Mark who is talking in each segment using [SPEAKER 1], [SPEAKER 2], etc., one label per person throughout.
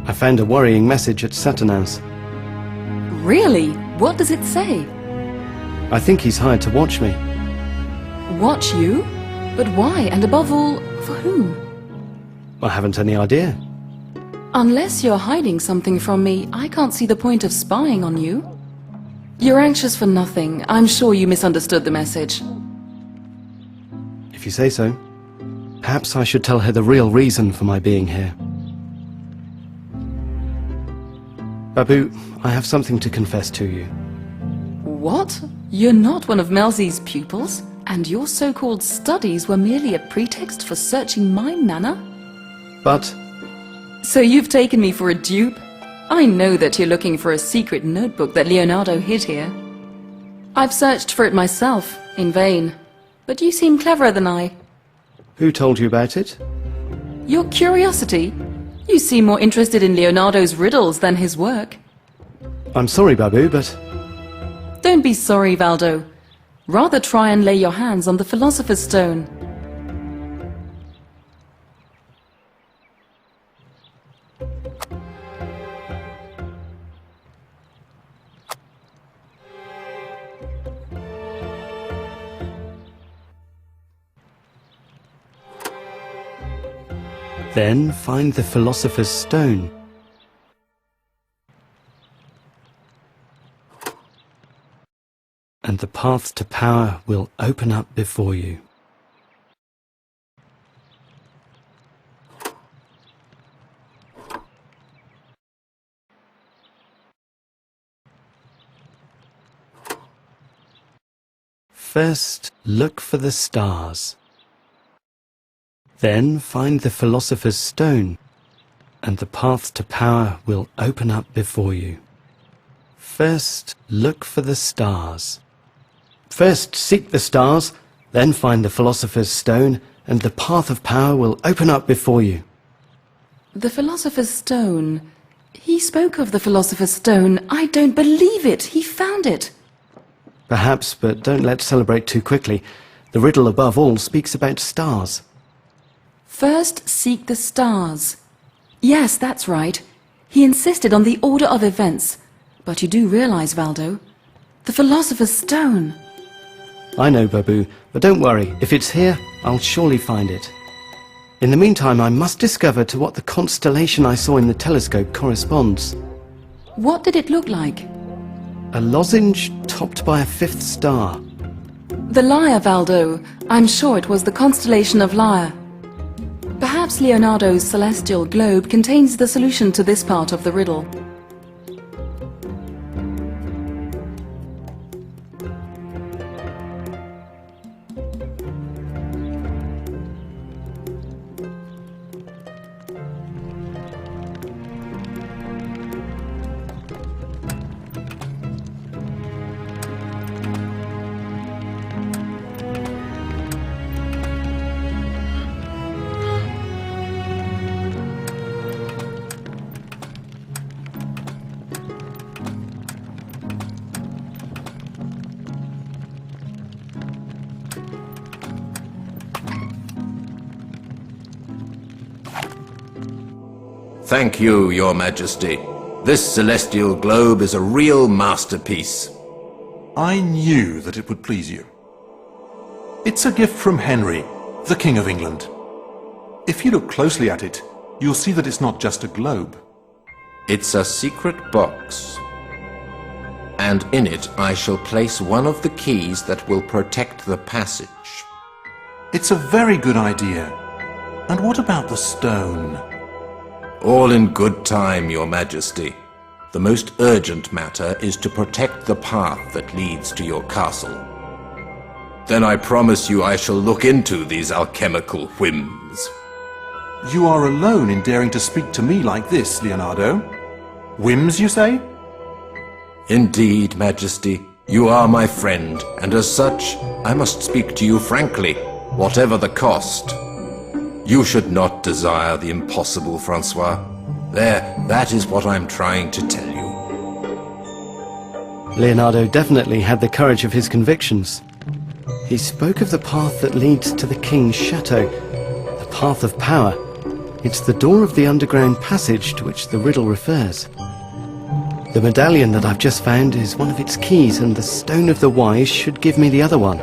[SPEAKER 1] I found a worrying message at Saturnau's.
[SPEAKER 2] Really? What does it say?
[SPEAKER 1] I think he's hired to watch me.
[SPEAKER 2] Watch you? But why? And above all, for whom?
[SPEAKER 1] I haven't any idea.
[SPEAKER 2] Unless you're hiding something from me, I can't see the point of spying on you. You're anxious for nothing. I'm sure you misunderstood the message.
[SPEAKER 1] If you say so. Perhaps I should tell her the real reason for my being here. Babu, I have something to confess to you.
[SPEAKER 2] What? You're not one of Melzi's pupils? And your so-called studies were merely a pretext for searching my manor?
[SPEAKER 1] But...
[SPEAKER 2] So you've taken me for a dupe? I know that you're looking for a secret notebook that Leonardo hid here. I've searched for it myself, in vain. But you seem cleverer than I.
[SPEAKER 1] Who told you about it?
[SPEAKER 2] Your curiosity? You seem more interested in Leonardo's riddles than his work.
[SPEAKER 1] I'm sorry, Babu, but...
[SPEAKER 2] Don't be sorry, Valdo. Rather try and lay your hands on the Philosopher's Stone.
[SPEAKER 1] Then find the Philosopher's Stone. And the path to power will open up before you. First, look for the stars. Then find the Philosopher's Stone, and the path to power will open up before you. First, look for the stars. First, seek the stars, then find the Philosopher's Stone, and the path of power will open up before you.
[SPEAKER 2] The Philosopher's Stone. He spoke of the Philosopher's Stone. I don't believe it. He found it.
[SPEAKER 1] Perhaps, but don't let's celebrate too quickly. The riddle above all speaks about stars.
[SPEAKER 2] First, seek the stars. Yes, that's right. He insisted on the order of events. But you do realize, Valdo, the Philosopher's Stone.
[SPEAKER 1] I know, Babu, but don't worry. If it's here, I'll surely find it. In the meantime, I must discover to what the constellation I saw in the telescope corresponds.
[SPEAKER 2] What did it look like?
[SPEAKER 1] A lozenge topped by a fifth star.
[SPEAKER 2] The Lyre, Valdo. I'm sure it was the constellation of Lyre. Perhaps Leonardo's celestial globe contains the solution to this part of the riddle.
[SPEAKER 3] Thank you, Your Majesty. This celestial globe is a real masterpiece.
[SPEAKER 4] I knew that it would please you. It's a gift from Henry, the King of England. If you look closely at it, you'll see that it's not just a globe.
[SPEAKER 3] It's a secret box. And in it I shall place one of the keys that will protect the passage.
[SPEAKER 4] It's a very good idea. And what about the stone?
[SPEAKER 3] All in good time, Your Majesty. The most urgent matter is to protect the path that leads to your castle. Then I promise you I shall look into these alchemical whims.
[SPEAKER 4] You are alone in daring to speak to me like this, Leonardo. Whims, you say?
[SPEAKER 3] Indeed, Majesty. You are my friend, and as such, I must speak to you frankly, whatever the cost. You should not desire the impossible, Francois. That is what I'm trying to tell you.
[SPEAKER 1] Leonardo definitely had the courage of his convictions. He spoke of the path that leads to the king's chateau, the path of power. It's the door of the underground passage to which the riddle refers. The medallion that I've just found is one of its keys, and the Stone of the Wise should give me the other one.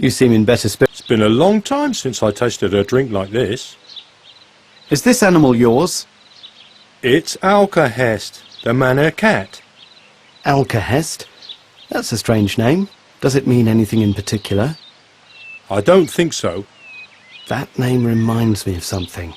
[SPEAKER 1] You seem in better spirits.
[SPEAKER 5] It's been a long time since I tasted a drink like this.
[SPEAKER 1] Is this animal yours?
[SPEAKER 5] It's Alcahest, the manor cat.
[SPEAKER 1] Alcahest? That's a strange name. Does it mean anything in particular?
[SPEAKER 5] I don't think so.
[SPEAKER 1] That name reminds me of something.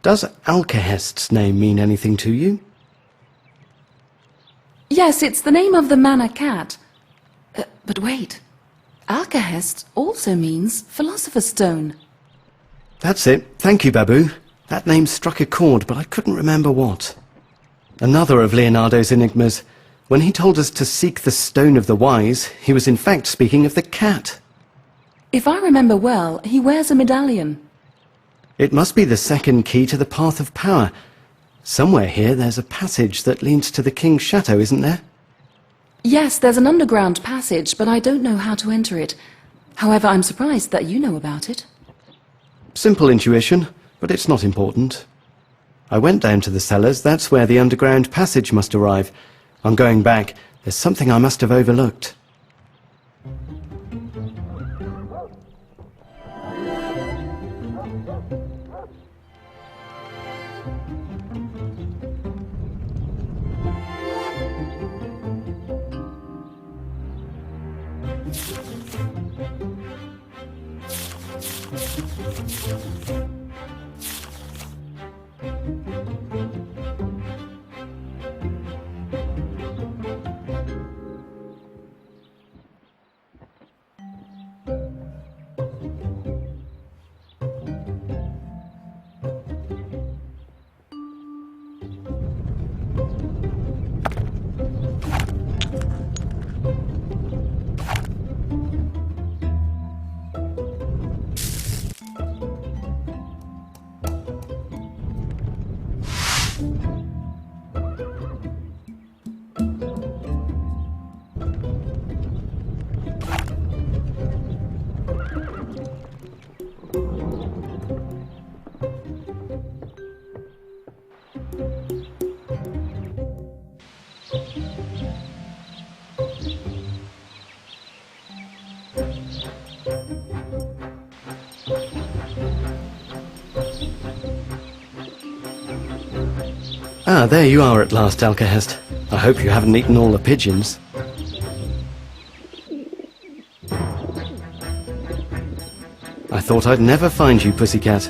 [SPEAKER 1] Does Alcahest's name mean anything to you?
[SPEAKER 2] Yes, it's the name of the manor cat. But wait. Alcahest also means Philosopher's Stone.
[SPEAKER 1] That's it. Thank you, Babu. That name struck a chord, but I couldn't remember what. Another of Leonardo's enigmas. When he told us to seek the Stone of the Wise, he was in fact speaking of the cat.
[SPEAKER 2] If I remember well, he wears a medallion.
[SPEAKER 1] It must be the second key to the Path of Power. Somewhere here there's a passage that leads to the King's Chateau, isn't there?
[SPEAKER 2] Yes, there's an underground passage, but I don't know how to enter it. However, I'm surprised that you know about it.
[SPEAKER 1] Simple intuition, but it's not important. I went down to the cellars. That's where the underground passage must arrive. On going back, there's something I must have overlooked. Ah, there you are at last, Alcahest. I hope you haven't eaten all the pigeons. I thought I'd never find you, pussycat.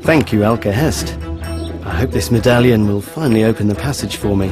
[SPEAKER 1] Thank you, Alcahest. I hope this medallion will finally open the passage for me.